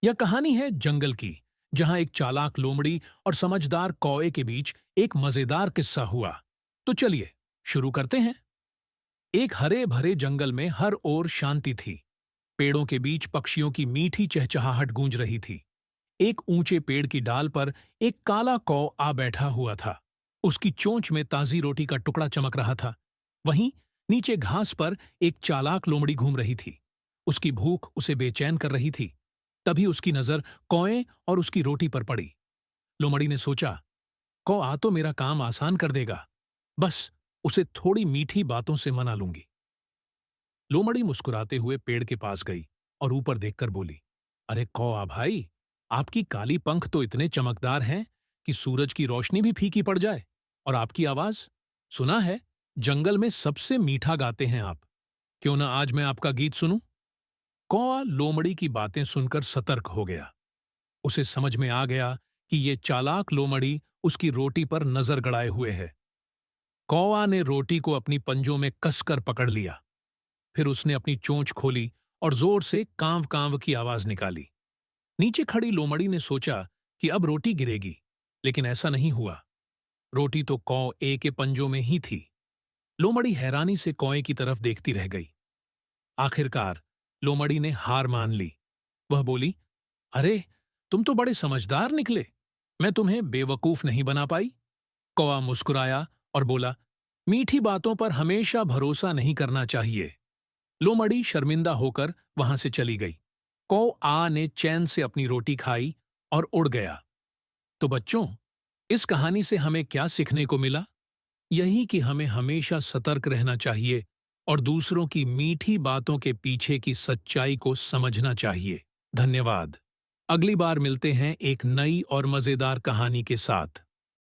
यह कहानी है जंगल की, जहां एक चालाक लोमड़ी और समझदार कौए के बीच एक मजेदार किस्सा हुआ। तो चलिए शुरू करते हैं। एक हरे भरे जंगल में हर ओर शांति थी। पेड़ों के बीच पक्षियों की मीठी चहचहाहट गूंज रही थी। एक ऊंचे पेड़ की डाल पर एक काला कौ आ बैठा हुआ था। उसकी चोंच में ताजी रोटी का टुकड़ा चमक रहा था। वहीं नीचे घास पर एक चालाक लोमड़ी घूम रही थी। उसकी भूख उसे बेचैन कर रही थी। तभी उसकी नजर कौए और उसकी रोटी पर पड़ी। लोमड़ी ने सोचा, कौ आ तो मेरा काम आसान कर देगा। बस उसे थोड़ी मीठी बातों से मना लूंगी। लोमड़ी मुस्कुराते हुए पेड़ के पास गई और ऊपर देखकर बोली, अरे कौआ भाई, आपकी काली पंख तो इतने चमकदार हैं कि सूरज की रोशनी भी फीकी पड़ जाए। और आपकी आवाज, सुना है जंगल में सबसे मीठा गाते हैं आप। क्यों ना आज मैं आपका गीत सुनूं? कौआ लोमड़ी की बातें सुनकर सतर्क हो गया। उसे समझ में आ गया कि ये चालाक लोमड़ी उसकी रोटी पर नजर गड़ाए हुए है। कौआ ने रोटी को अपनी पंजों में कसकर पकड़ लिया। फिर उसने अपनी चोंच खोली और जोर से कांव कांव की आवाज निकाली। नीचे खड़ी लोमड़ी ने सोचा कि अब रोटी गिरेगी, लेकिन ऐसा नहीं हुआ। रोटी तो कौए के पंजों में ही थी। लोमड़ी हैरानी से कौए की तरफ देखती रह गई। आखिरकार लोमड़ी ने हार मान ली। वह बोली, अरे तुम तो बड़े समझदार निकले। मैं तुम्हें बेवकूफ नहीं बना पाई। कौआ मुस्कुराया और बोला, मीठी बातों पर हमेशा भरोसा नहीं करना चाहिए। लोमड़ी शर्मिंदा होकर वहां से चली गई। कौआ ने चैन से अपनी रोटी खाई और उड़ गया। तो बच्चों, इस कहानी से हमें क्या सीखने को मिला? यही कि हमें हमेशा सतर्क रहना चाहिए और दूसरों की मीठी बातों के पीछे की सच्चाई को समझना चाहिए। धन्यवाद। अगली बार मिलते हैं एक नई और मजेदार कहानी के साथ।